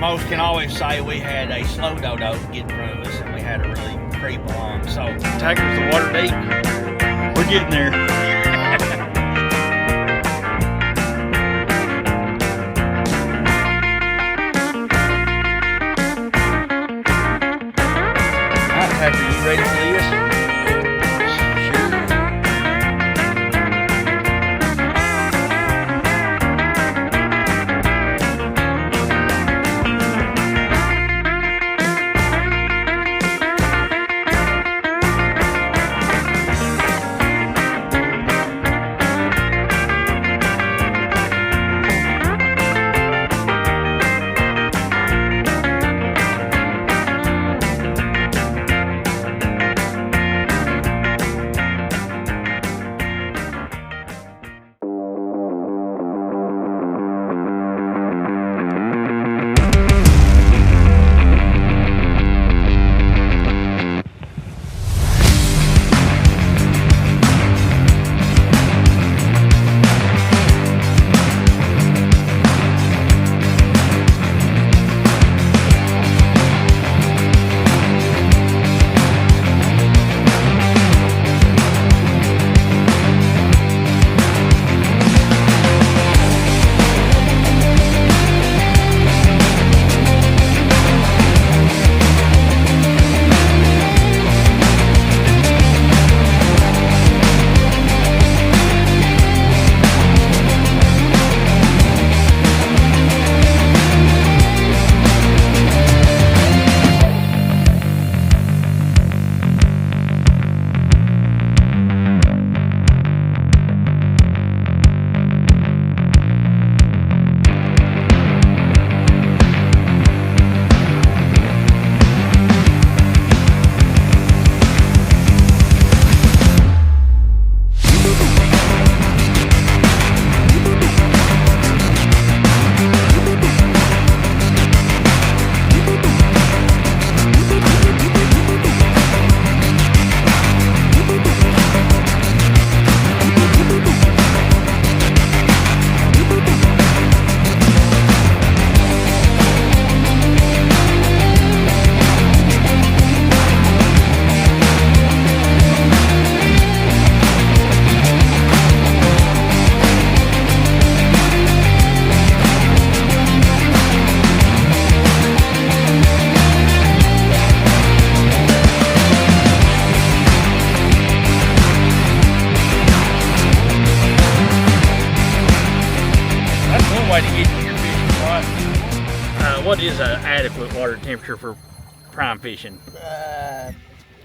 most can always say we had a slow dodo get in front of us and we had to really creep along. So, Tacker's the water deep. We're getting there. All right, Tacker, you ready for this? What is an adequate water temperature for prime fishing?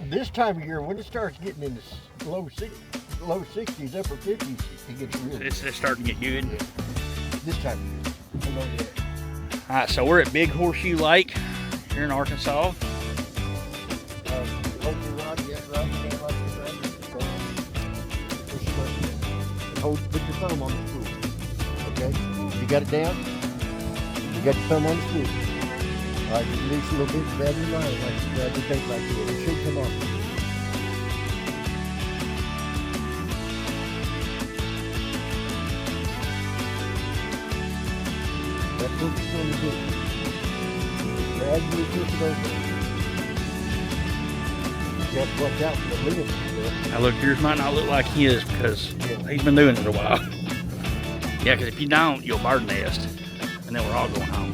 This time of year, when it starts getting in the low 60s, upper 50s, it gets really It's starting to get good. Yeah. This time of year. All right, so we're at Big Horseshoe Lake here in Arkansas. Hold your rod, yes, rod, you can't lock your rod. Push it up. Put your thumb on the spool. Okay? You got it down? You got your thumb on the spool. All right, just release a little bit, grab your line like you grab your bait like this. It should come off. That's what you're going to do. Gradually push it over. You have to watch out for the limit. Now look, yours might not look like his because he's been doing it a while. Yeah, because if you don't, you'll bird nest, and then we're all going home.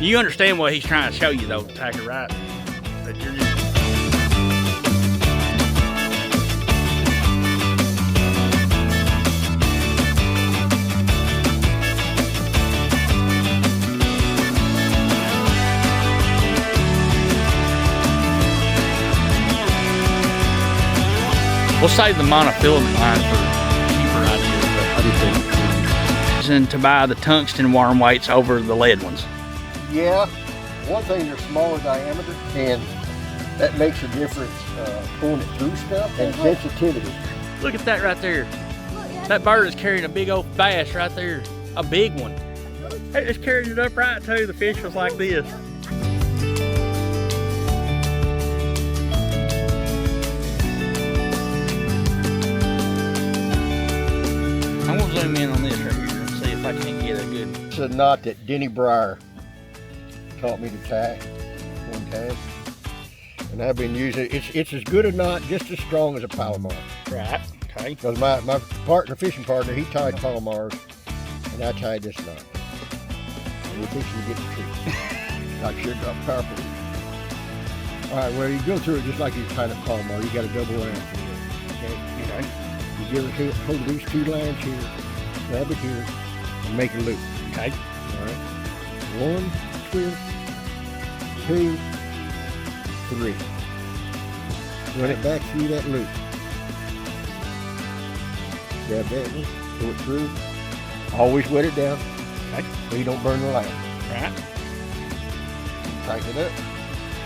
You understand what he's trying to show you though, Tacker, right? That you're just... We'll save the monofilament line for cheaper ideas, but I do think. And to buy the tungsten worm weights over the lead ones. Yeah, one thing, they're smaller diameter, and that makes a difference pulling it through stuff and sensitivity. Look at that right there. That bird is carrying a big old bass right there, a big one. They just carried it upright too. The fish was like this. I'm gonna zoom in on this right here and see if I can't get a good. It's a knot that Denny Breyer taught me to tie one time. And I've been using it. It's as good a knot, just as strong as a Palomar. Right, okay. Because my fishing partner, he tied Palomars, and I tied this knot. And we're fishing to get the tree. I should drop powerful. All right, well, you go through it just like you tied a Palomar. You got a double line through it, okay? You give it hold these two lines here, grab it here, and make a loop. Okay. All right. 1, 2, 2, 3. Run it back through that loop. Grab that one, pull it through. Always wet it down, Okay. so you don't burn the line. Right. Tighten it up.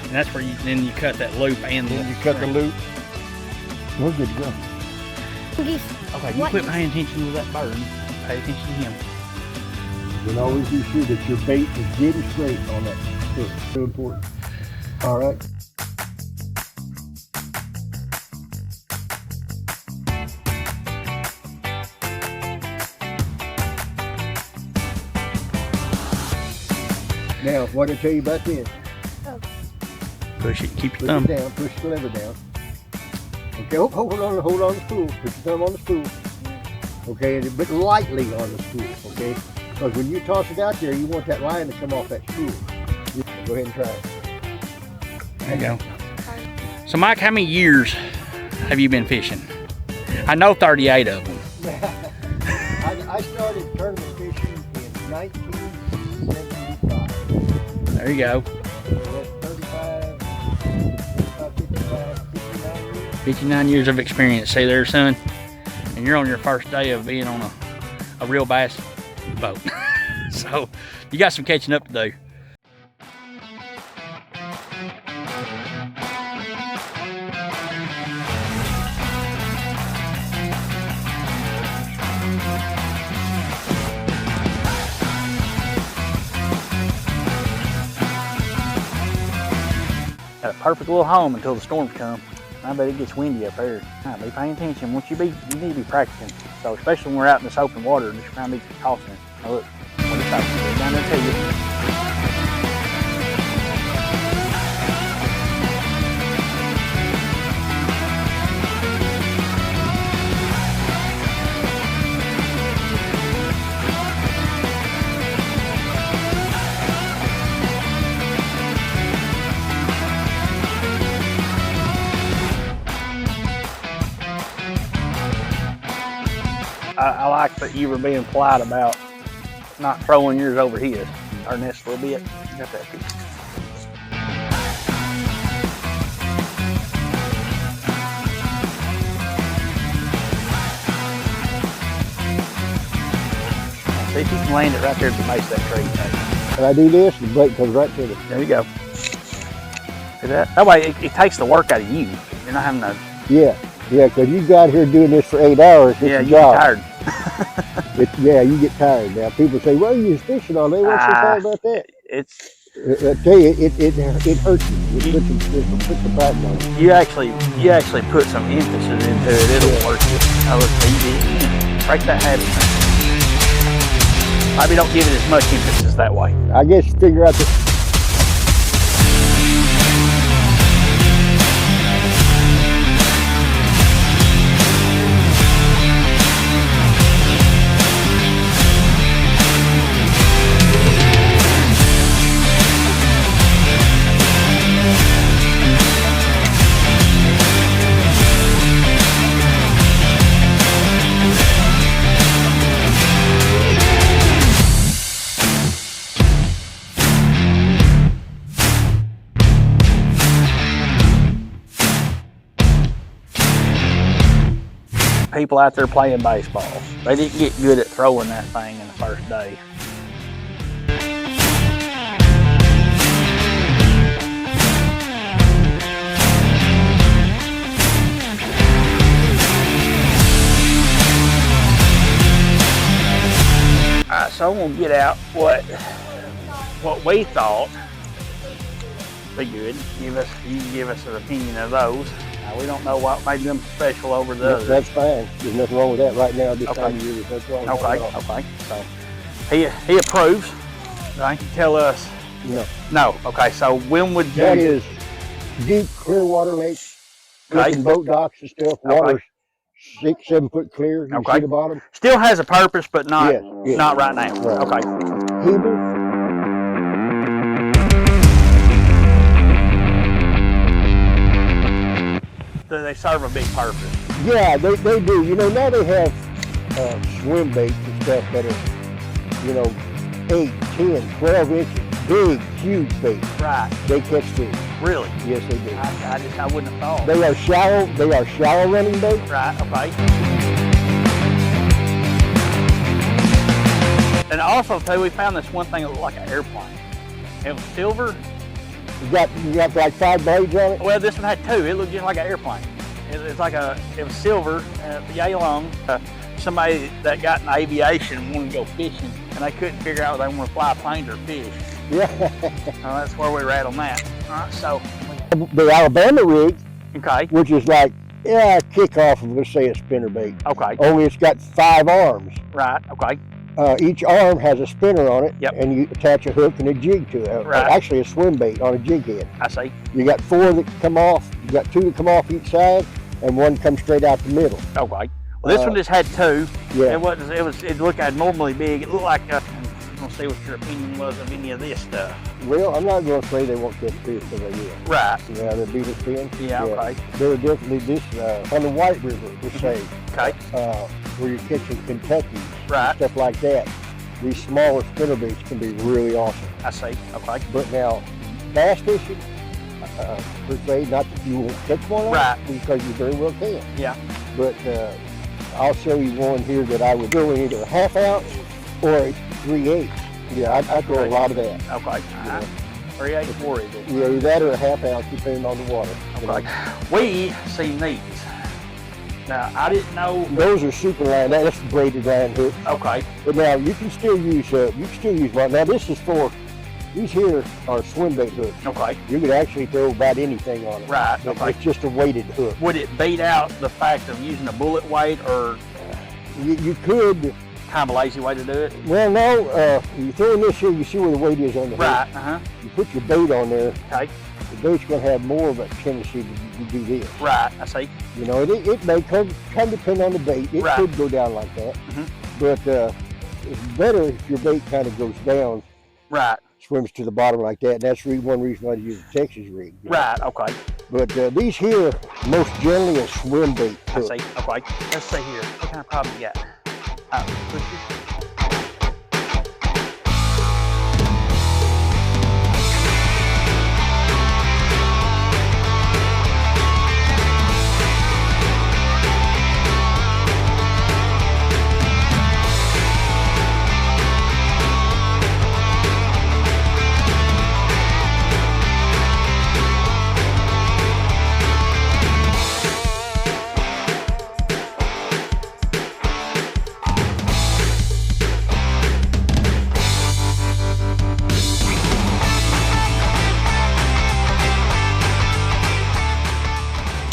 And that's where then you cut that loop and Then you cut the loop. We're good to go. Okay, you quit paying attention to that bird. Pay attention to him. And always be sure that your bait is dead and straight on that fish. So important. All right. Now, what did I tell you about this? Push it, keep Push your thumb. it down, push the lever down. Okay, hold on the spool. Put your thumb on the spool. Okay, and but lightly on the spool, okay? Because when you toss it out there, you want that line to come off that spool. Go ahead and try it. There you go. So Mike, how many years have you been fishing? I know 38 of them. I started tournament fishing in 1975. There you go. That's 55, 59 years of experience. See there, son? And you're on your first day of being on a real bass boat. So you got some catching up to do. Got a perfect little home until the storms come. I bet it gets windy up there. Right, be paying attention. You need to be practicing. So especially when we're out in this open water, just trying to be cautious. Now look, what it's like. Down there to you. I like that you were being polite about not throwing yours over his. Our nest a little bit. Got that piece. See if you can land it right there at the base of that tree. Can I do this? The brake comes right to it. There you go. See that? That way it takes the work out of you. You're not having to. Yeah, because you got here doing this for 8 hours. Yeah, it's you a get job. tired. Yeah, you get tired. Now people say, "Well, you was fishing all day." What's your thought about that? It's. I tell you, it hurts you. It puts the bite on it. You actually put some emphasis into it. It'll work. Now look, you break that habit. Maybe don't give it as much emphasis that way. I guess figure out the. People out there playing baseball, they didn't get good at throwing that thing in the first day. All right, so I'm gonna get out what we thought be good. You can give us an opinion of those. We don't know what made them special over the others. That's fine. There's nothing wrong with that right now. This Okay. time of year, there's nothing wrong with that at all. Okay. So he approves. Right? Tell us No. No. Okay. So when would you? That is deep, clear water lakes, looking boat docks and stuff. Water 6, 7 foot clear. You see the bottom. Still has a purpose, but not Yes. not right now. Right. Okay. Heber. They serve a big purpose. Yeah, they do. You know, now they have swim baits and stuff that are, you know, 8, 10, 12 inches. Big, huge baits. Right. They catch fish. Really? Yes, they do. I wouldn't have thought. They are shallow running baits. Right. Okay. And also, too, we found this one thing that looked like an airplane. It was silver. You got like 5 blades on it? Well, this one had 2. It looked just like an airplane. It was silver, yay long. Somebody that got in aviation wanted to go fishing, and they couldn't figure out whether they want to fly planes or fish. Yeah. That's where we were at on that. All right, so. The Alabama rig, Okay. which is like, kickoff of, let's say, a spinnerbait. Okay. Only it's got 5 arms. Right. Okay. Each arm has a spinner on it, Yep. and you attach a hook and a jig to it. Right. Actually, a swim bait on a jig head. I see. You got 4 that come off. You got 2 that come off each side, and 1 comes straight out the middle. Okay. Well, this one just had 2. Yeah. It looked abnormally big. It looked like. I'm gonna see what your opinion was of any of this stuff. Well, I'm not going to say they won't catch fish, because they will. Right. Yeah, the beaver fin. Yeah. Okay. They're definitely this on the White River, let's say. Okay. Where you're catching Kentucky, Right. stuff like that. These smaller spinnerbaits can be really awesome. I see. Okay. But now, bass fishing, per se, not that you won't catch one, Right. because you very well can. Yeah. But I'll show you one here that I would throw in either a 1/2 ounce or a 3/8. Yeah, I throw a lot of that. Okay. 3/8, 4 is it? Yeah, that or a 1/2 ounce, depending on the water. Okay. We seen these. Now I didn't know. Those are super line. That's braided line hook. Okay. But now you can still use one. Now this is for these here are swim bait hooks. Okay. You could actually throw about anything on it. Right. But Okay. it's just a weighted hook. Would it beat out the fact of using a bullet weight, or You could. kind of a lazy way to do it? Well, no. You throw in this here. You see where the weight is on the Right. hook. You put your bait on there. Okay. The bait's going to have more of a tendency to do this. Right. I see. You know, it may kind of depend on the bait. It Right. could go down like that. Mhm. But it's better if your bait kind of goes down, Right. swims to the bottom like that. And that's one reason why I use a Texas rig. You know? Right. Okay. But these here, most generally a swim bait I hook. see. Okay. Let's see here. What kind of problem you got? Pushes.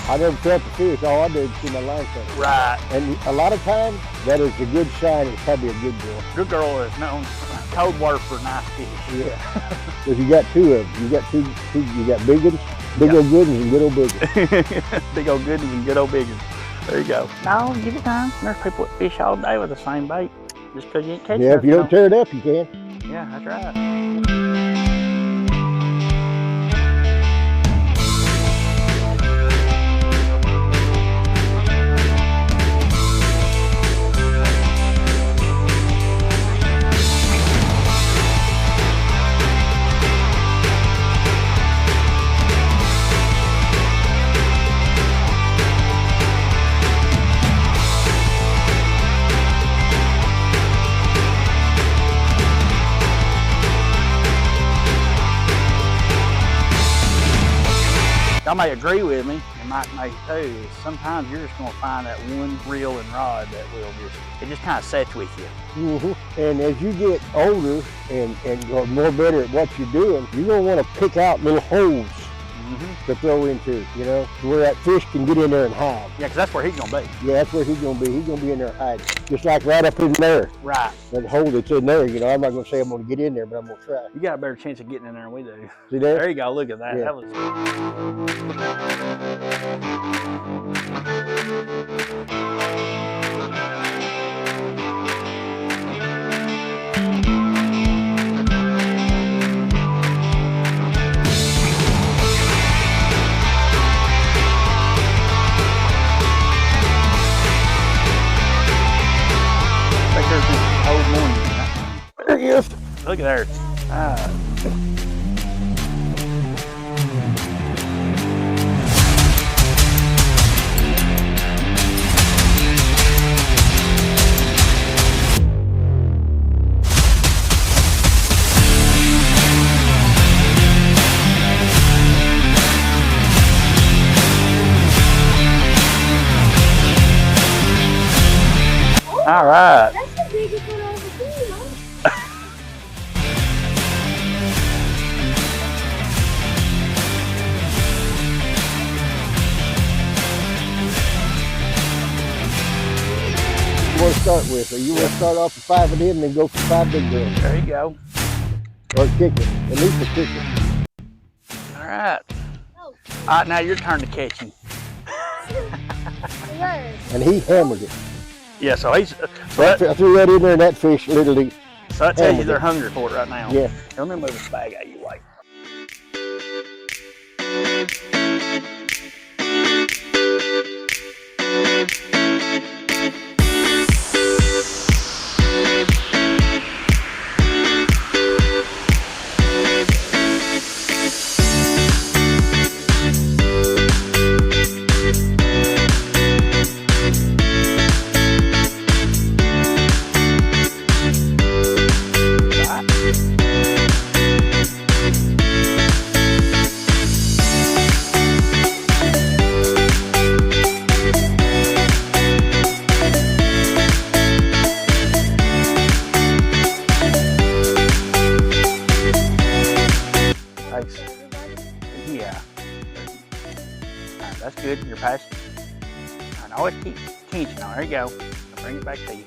I never felt the fish. All I did was see my line cut. Right. And a lot of times, that is a good sign. It's probably a good girl. Good girl is known cold water for nice fish. Yeah. Because you got 2 of them. You got two. You got big ones, big old good ones, and good old big ones. Big old good ones and good old big ones. There you go. No, give it time. There's people that fish all day with the same bait. Just because you ain't catching Yeah, if you don't tear it up, you can. Yeah, that's right. Y'all may agree with me, and Mike may too. Sometimes you're just going to find that one reel and rod that will just kind of sets with you. And as you get older and go more better at what you're doing, you're going to want to pick out little holes to throw into, you know, where that fish can get in there and hide. Yeah, because that's where he's going to be. Yeah, that's where he's going to be. He's going to be in there hiding. Just like right up in there. Right. That hole that's in there, you know, I'm not going to say I'm going to get in there, but I'm going to try. You got a better chance of getting in there than we do. See there? There you go. Look at that. Yeah. That was... There he is. Look at there. All right. That's the biggest one I've ever seen, huh? You want to start with, or you want to start off with 5 of them and then go for 5 big girls. There you go. Or kick it. At least a kick it. All right. Oh. All right, now your turn to catch him. And he hammered it. Yeah, so he's... I threw that in there and that fish literally. So I tell you, hammered they're it. hungry for it right now. Yeah. Let me move this bag out of your way. Yeah. All right, that's good. You're past. And always keep tension on. There you go. I'll bring it back to you.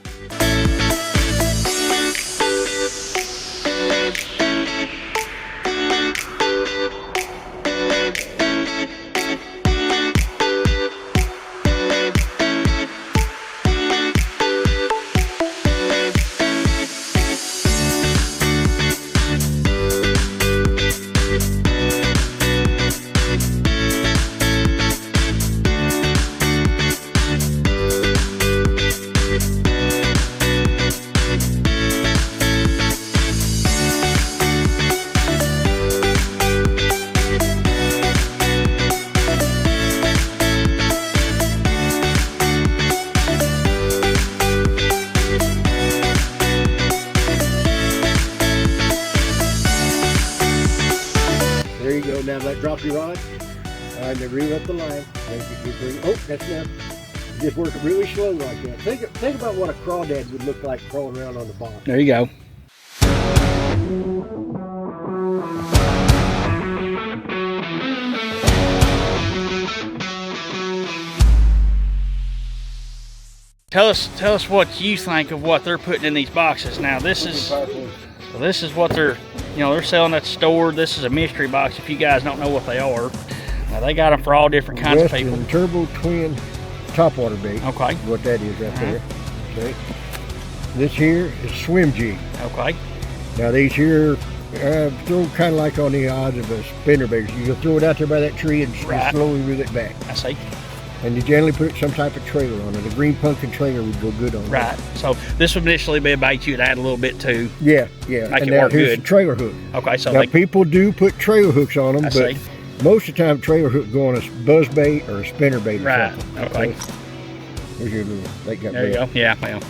There you go. Now let drop your rod. All right, then rev up the line. Oh, that's enough. Just work it really slow like that. Think about what a crawdad would look like crawling around on the bottom. There you go. Tell us what you think of what they're putting in these boxes. Now this is what they're selling at the store. This is a mystery box if you guys don't know what they are. Now they got them for all different kinds of people. Western Turbo Twin topwater bait. Okay. What that is right there. Okay. This here is swim jig. Okay. Now these here throw kind of like on the odds of a spinnerbait. You can throw it out there by that tree and slowly reel it back. I see. And you generally put some type of trailer on it. A green pumpkin trailer would go good on it. Right. So this would initially be a bait you'd add a little bit to. Yeah, yeah. Make and it work here's good. the trailer hook. Okay, so now people do put trailer hooks on them, I but see. most of the time trailer hook go on a buzz bait or a spinner bait or Right. something. Okay. Here's your little bait got There you bait. go. Yeah, well.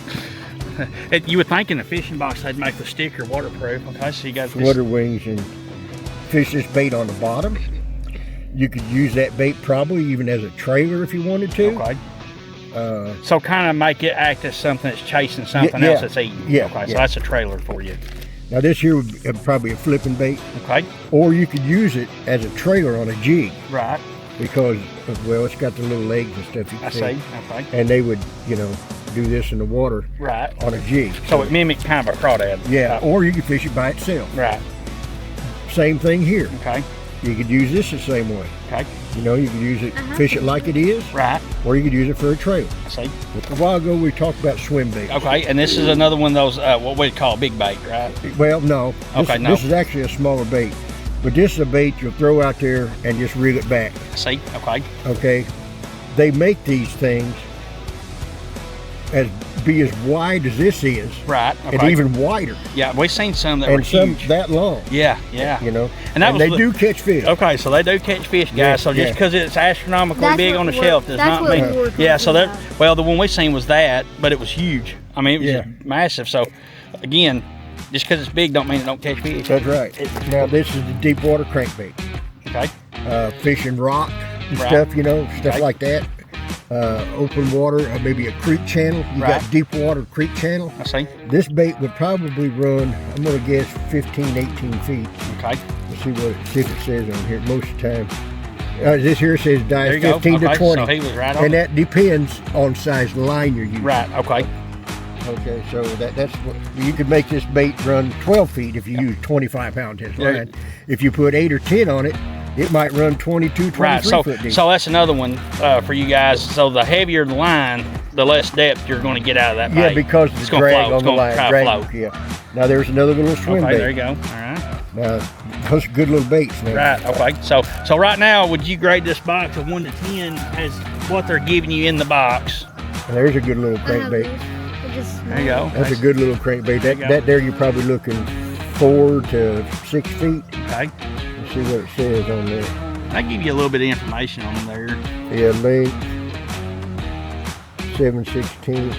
You would think in a fishing box they'd make the sticker waterproof. Okay, so you got this. Water wings and fish this bait on the bottom. You could use that bait probably even as a trailer if you wanted to. Okay. So kind of make it act as something that's chasing something else that's eating. Yeah. Okay, so that's a trailer for you. Now this here would be probably a flipping bait, Okay. or you could use it as a trailer on a jig Right. because, well, it's got the little legs and stuff you can I see. Okay. and they would, you know, do this in the water Right. on a jig. So it mimicked kind of a crawdad. Yeah, or you could fish it by itself. Right. Same thing here. Okay. You could use this the same way. Okay. You know, you could use it, fish it like it is, Right. or you could use it for a trailer. I see. A while ago we talked about swim bait. Okay. And this is another one of those what we call big bait, right? Well, no. Okay, no. This is actually a smaller bait. But this is a bait you'll throw out there and just reel it back. I see. Okay. Okay? They make these things be as wide as this is. Right. Okay. And even wider. Yeah, we've seen some that were And some huge. that long. Yeah. Yeah. You know? And that was they the- do catch fish. Okay, so they do catch fish, guys. Yeah, so just yeah. because it's astronomically That's big what on the we're- shelf does that's not what mean. we were Yeah, so talking that about. well, the one we seen was that, but it was huge. I mean, it was Yeah. just massive. So again, just because it's big don't mean it don't catch fish. That's right. Now this is the deep water crankbait. Okay. Fishing rock and Right. stuff, you know, stuff Right. like that. Open water, maybe a creek channel. You Right. got deep water creek channel. I see. This bait would probably run, I'm gonna guess 15, 18 feet. Okay. Let's see if it says on here most of the time. This here says There dive you go. 15 Okay, to 20. so he was right on. And that depends on size line you're using. Right. Okay. Okay, so that's what you could make this bait run 12 feet if you use 25-pound test Yeah. line. If you put 8 or 10 on it, it might run 22, 23 Right. So foot deep. so that's another one for you guys. So the heavier the line, the less depth you're going to get out of that bait. Yeah, because it's the gonna drag flow. on It's the gonna line. try to Drag, flow. yeah. Now there's another little swim Okay. bait. There you go. All right. Now those are good little baits. Now. Right. Okay. So right now, would you grade this box of 1 to 10 as what they're giving you in the box? And there's a good little I have crankbait. this. It just There you go. That's a good little crankbait. There you go. That there you're probably looking 4 to 6 feet. Okay. Let's see what it says on there. I give you a little bit of information on there. Yeah, length 7/16.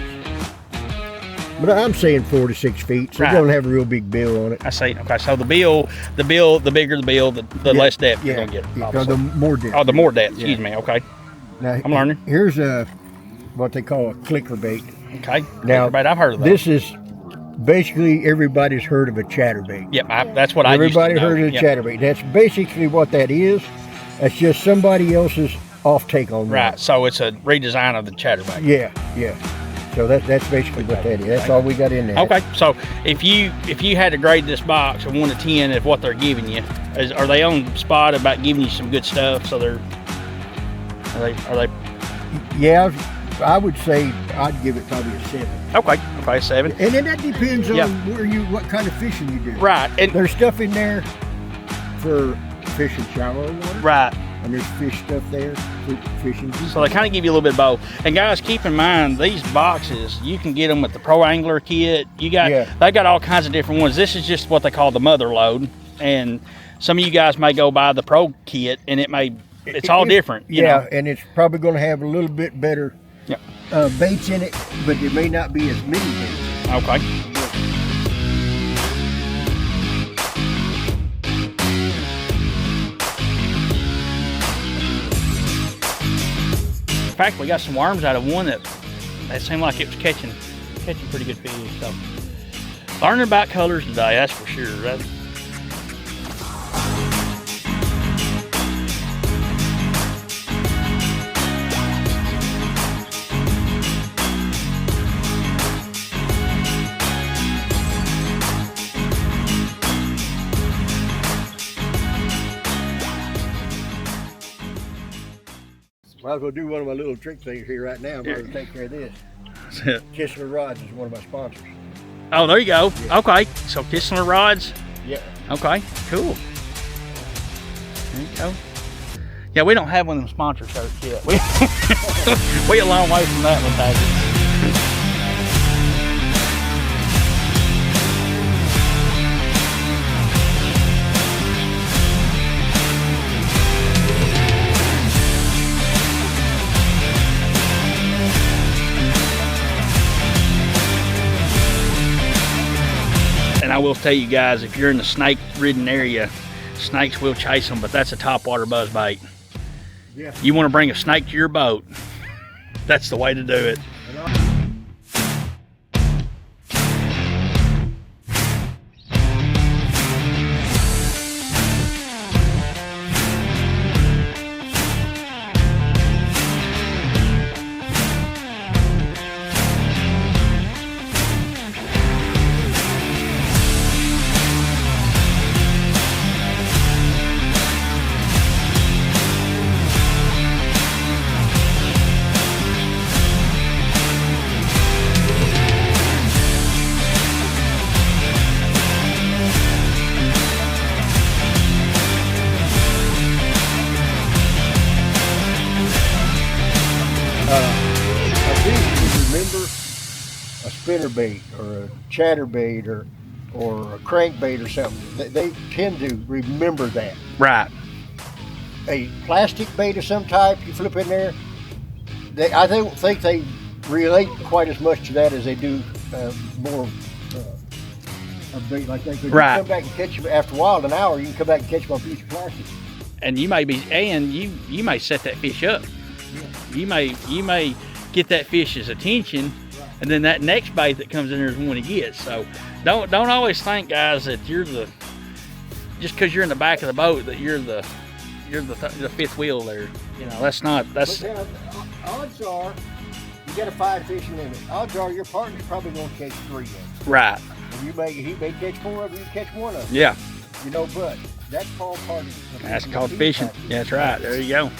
But I'm saying 4 to 6 feet, so Right. it don't have a real big bill on it. I see. Okay. So the bigger the bill, the Yeah, less depth you're yeah, gonna get. yeah, obviously. the more depth. Oh, the more depth. Yeah. Excuse me. Okay. Now, I'm learning. Here's what they call a clicker bait. Okay. Now, But I've heard of that. This is basically everybody's heard of a chatterbait. Yep. That's what I Everybody used to know. heard of a Yep. chatterbait. That's basically what that is. That's just somebody else's off-take on that. Right. So it's a redesign of the chatterbait. Yeah, yeah. So that's basically what that is. That's all we got in there. Okay, so if you had to grade this box of 1 to 10 of what they're giving you, are they on spot about giving you some good stuff? So are they Yeah, I would say I'd give it probably a 7. okay 7. And then that depends on Yeah. what kind of fishing you do. Right, and There's stuff in there for fishing shallow water. right. And there's fish stuff there for fishing. So they kind of give you a little bit of both. And guys, keep in mind these boxes, you can get them with the Pro Angler kit. They got all kinds of different ones. This is just what they call the mother load, and some of you guys may go buy the Pro kit, and it's all different. You know? And it's probably going to have a little bit better Yep. baits in it, but there may not be as many baits. Okay. In fact, we got some worms out of one that seemed like it was catching pretty good fish. So, learning about colors today, that's for sure. Might as well do one of my little trick things here right now. I'm going to take care of this. That's it. Kistler Rods is one of my sponsors. Oh, there you go. Yeah. Okay, so Kistler rods. Yeah. Okay, cool. There you go. Yeah, we don't have one of them sponsor shirts yet. We a long way from that one, Patrick. And I will tell you guys, if you're in the snake-ridden area, snakes will chase them, but that's a topwater buzz bait. Yeah. You want to bring a snake to your boat, that's the way to do it. spinnerbait or a chatterbait or a crankbait or something, they tend to remember that. Right. A plastic bait of some type you flip in there, I don't think they relate quite as much to that as they do more a bait like that. Because right. You come back and catch them after a while, an hour, you can come back and catch them on a piece of plastic. And you may set that fish up. Yeah. You may get that fish's attention, and then that next bait that comes in there is one he gets. So don't always think, guys, that you're just because you're in the back of the boat that you're the fifth wheel there. You know, that's. But odds are you got a 5 fishing limit. Odds are your partner's probably going to catch 3 of them. Right. And he may catch 4 of them. You catch 1 of them. Yeah. You know, but that's called part of. That's called fishing. Yeah, that's right. There you go.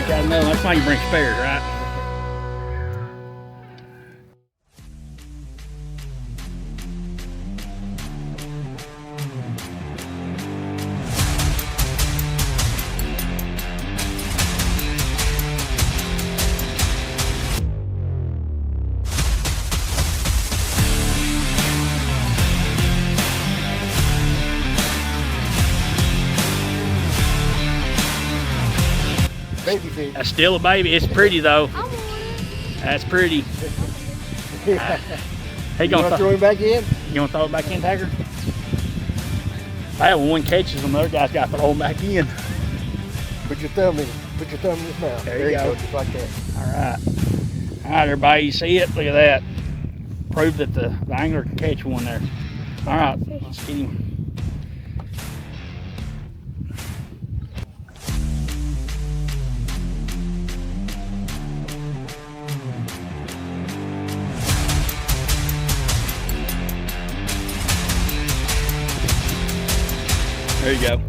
Got another. That's why you bring spares, right? Baby fish. That's still a baby. It's pretty though. That's pretty. Hey, You want to throw him back in? You want to throw it back in, Tiger? When one catches them, the other guy's got to throw them back in. Put your thumb in. Put your thumb in his mouth. There you go. Just like that. All right. All right, everybody. You see it? Look at that. Prove that the angler can catch one there. All right. Let's get him. There you go.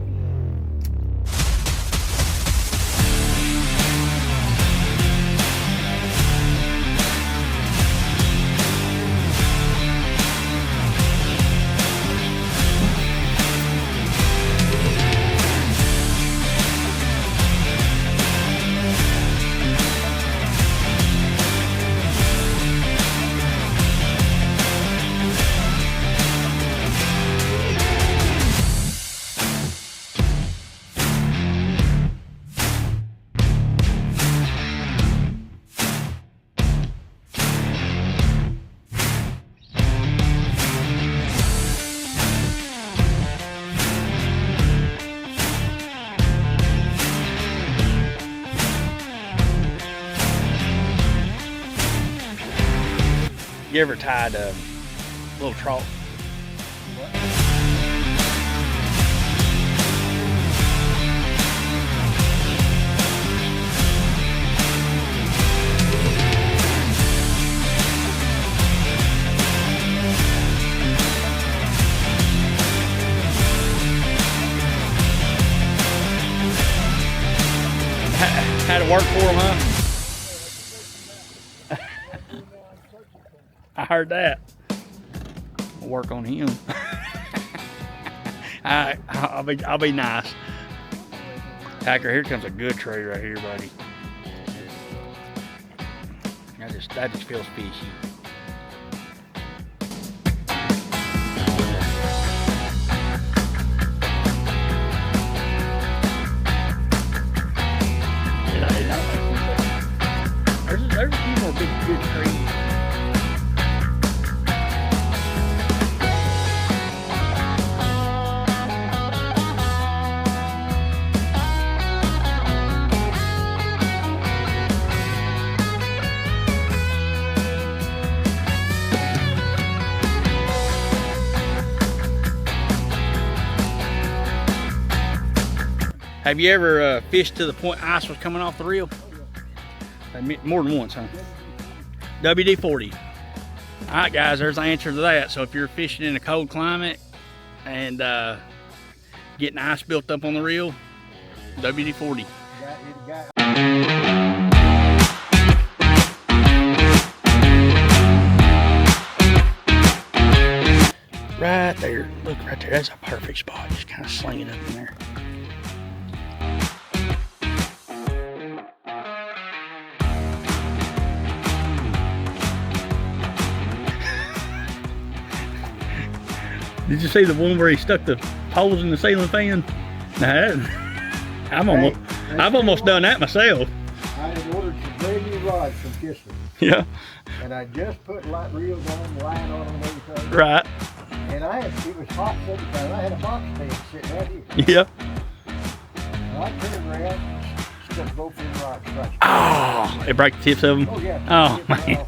You ever tied a little trout? Had it work for him, huh? I heard that. We'll work on him. I'll be nice. Hacker, here comes a good tree right here, buddy. That just feels fishy. There's a few more big good trees. Have you ever fished to the point ice was coming off the reel? More than once, huh? WD-40. All right, guys, there's the answer to that. So if you're fishing in a cold climate and getting ice built up on the reel, WD-40. Right there, look right there. That's a perfect spot. Just kind of sling it up in there. Did you see the one where he stuck the poles in the ceiling fan? Nah, I've almost done that myself. I had ordered some brand new rods from Kistler. Yeah. And I just put light reels on, line on them and everything. Right. And it was hot sometimes. I had a box stand sitting right here. Yeah. And I turned around, stuck both of them rods right. Oh, it broke the tips of them? Oh, yeah. Oh, man.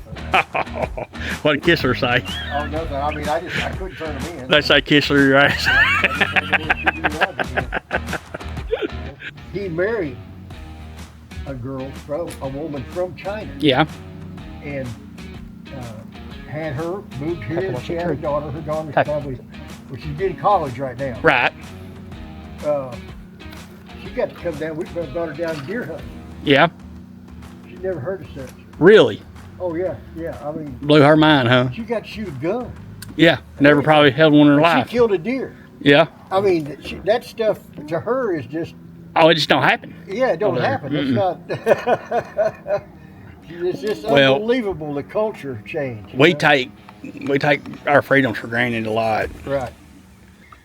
What did Kistler say? Oh, nothing. I mean, I couldn't turn them in. They say Kistler, your ass. He married a woman from China. Yeah. And had her, moved here. She had a daughter. Her daughter's probably, well, she's in college right now. Right. She got to come down. We brought her down deer hunting. Yeah. She never heard of such. Really? Oh, yeah. I mean. Blew her mind, huh? She got to shoot a gun. Yeah. Never probably held one in her life. She killed a deer. Yeah. I mean, that stuff to her is just. Oh, it just don't happen. Yeah, it don't happen. It's not. It's just unbelievable, the culture change. We take our freedoms for granted a lot. Right.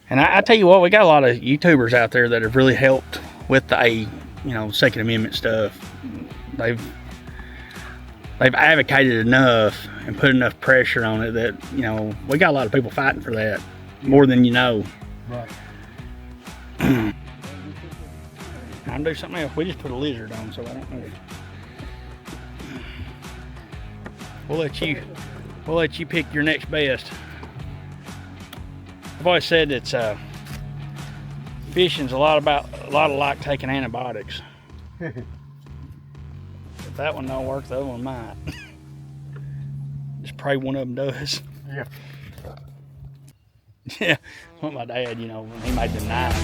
And I tell you what, we got a lot of YouTubers out there that have really helped with the Second Amendment stuff. They've advocated enough and put enough pressure on it that we got a lot of people fighting for that more than you know. Right. I'm gonna do something else. We just put a lizard on, so I don't know. We'll let you pick your next best. I've always said it's fishing's a lot like taking antibiotics. If that one don't work, the other one might. Just pray one of them does. Yeah. Yeah. What my dad, when he made the knife.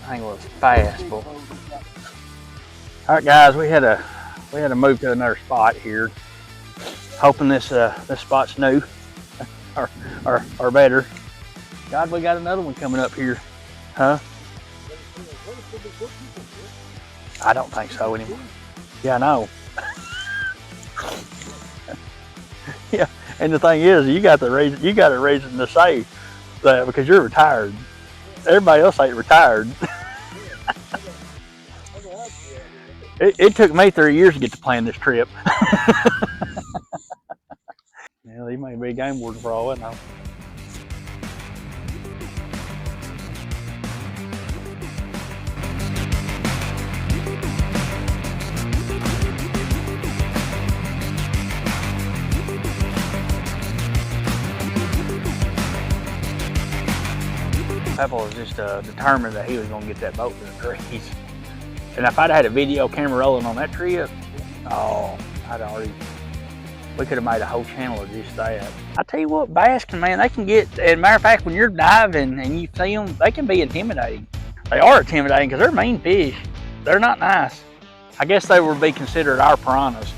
thing was fast, boy. All right, guys, we had to move to another spot here, hoping this spot's new or better. God, we got another one coming up here, huh? I don't think so anymore. Yeah, I know. Yeah, and the thing is, you got a reason to say that because you're retired. Everybody else ain't retired. It took me 3 years to get to plan this trip. Yeah, he may be a game warden for all I know. Pepper was just determined that he was going to get that boat to the trees. And if I'd had a video camera rolling on that trip, oh, we could have made a whole channel of just that. I tell you what, bass man, they can get, and matter of fact, when you're diving and you see them, they can be intimidating. They are intimidating because they're mean fish. They're not nice. I guess they would be considered our piranhas.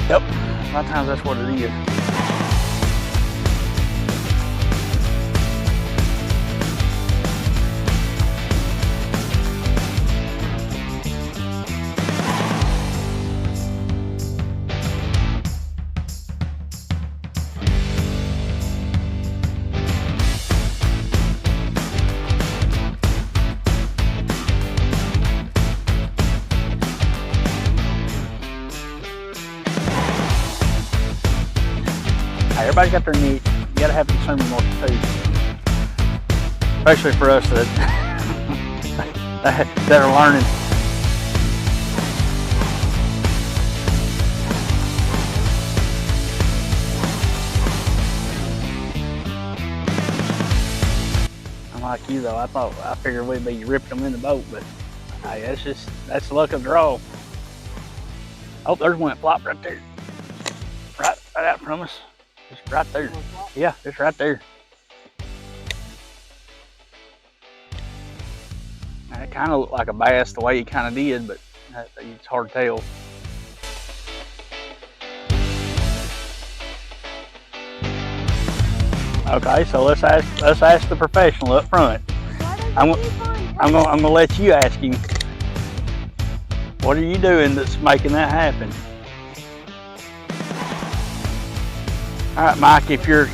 Yep, a lot of times that's what it is. Everybody's got their niche. You gotta have consuming more too. Especially for us that are learning. I'm like you though. I figured we'd be ripping them in the boat, but hey, that's the luck of the draw. Oh, there's one that flopped right there. Right out from us. Just right there. Yeah, just right there. And it kind of looked like a bass the way he kind of did, but it's hard to tell. Okay, so let's ask the professional up front. I'm gonna let you ask him. What are you doing that's making that happen? All right, Mike, if your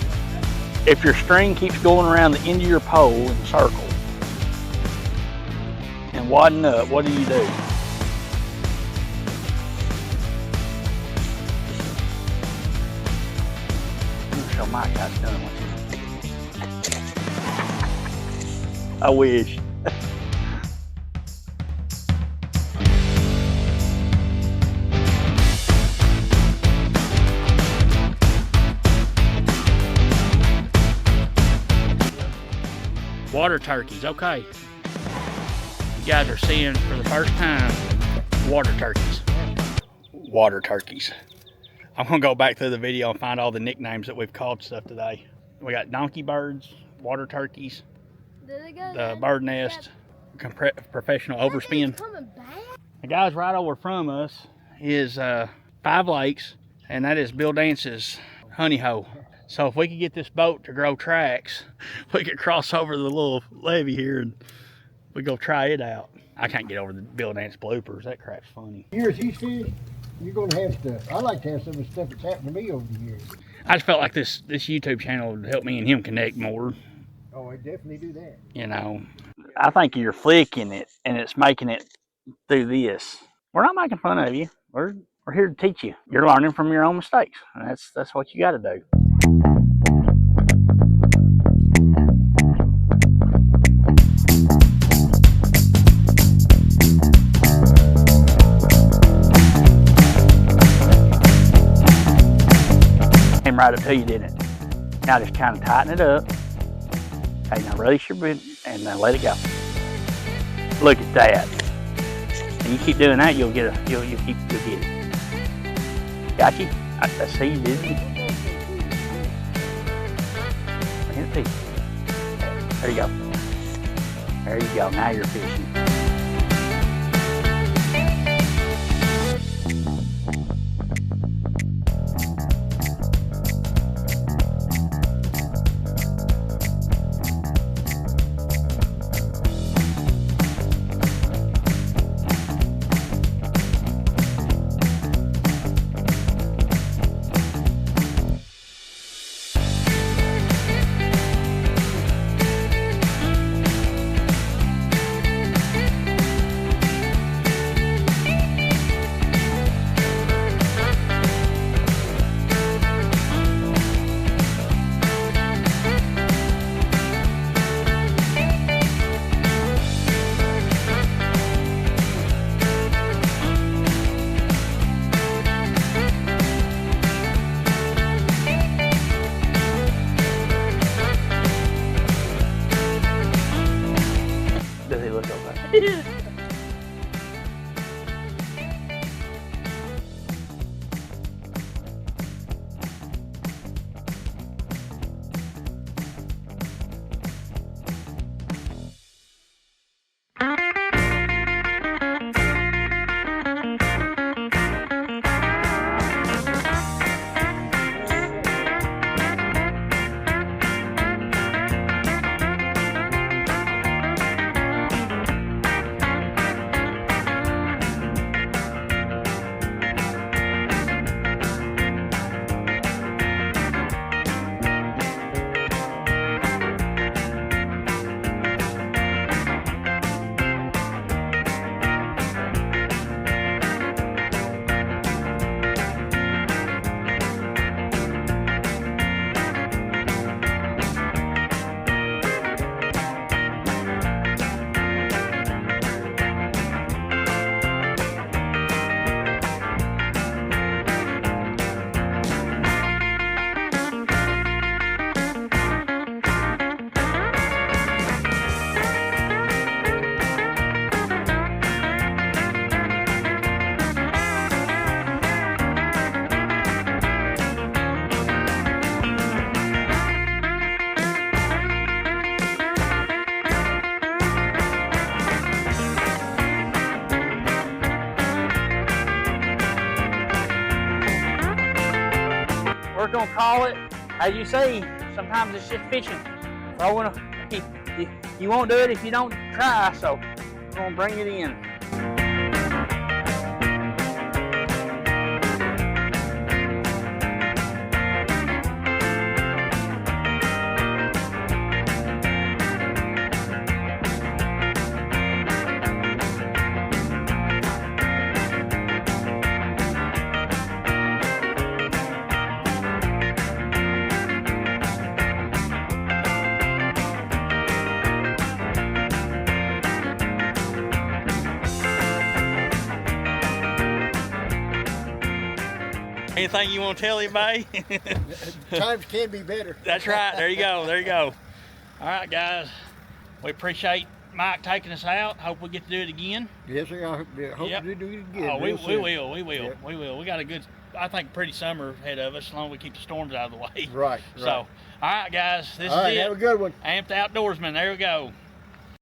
string keeps going around the end of your pole in a circle and wadding up, what do you do? I'm gonna show Mike how it's done with you. I wish. Water turkeys, okay. You guys are seeing for the first time water turkeys. Water turkeys. I'm gonna go back through the video and find all the nicknames that we've called stuff today. We got donkey birds, water turkeys, the bird nest, professional overspin. The guys right over from us is 5 Lakes, and that is Bill Dance's honey hole. So if we could get this boat to grow tracks, we could cross over the little levee here and we go try it out. I can't get over the Bill Dance bloopers. That crap's funny. Here's these fish. You're gonna have to. I like to have some of the stuff that's happened to me over the years. I just felt like this YouTube channel would help me and him connect more. Oh, I definitely do that. You know, I think you're flicking it and it's making it do this. We're not making fun of you. We're here to teach you. You're learning from your own mistakes, and that's what you got to do. Came right up to you, didn't it? Now just kind of tighten it up. Okay, now release your boot and then let it go. Look at that. And you keep doing that, you'll get it. Got you? I see you, didn't you? See. There you go. There you go. Now you're fishing. Does he look okay? We're gonna call it, as you say, sometimes it's just fishing. Throwing you won't do it if you don't try, so we're gonna bring it in. Anything you want to tell anybody? Times can be better. That's right. There you go. There you go. All right, guys. We appreciate Mike taking us out. Hope we get to do it again. Yes, sir. I hope Yep. you do it again. Oh, we real soon. will. We will. Yep. We will. We got a good, I think, pretty summer ahead of us, as long as we keep the storms out of the way. Right. So, all right, guys. This All is right, it. have a good one. Amped Outdoorsman. There we go.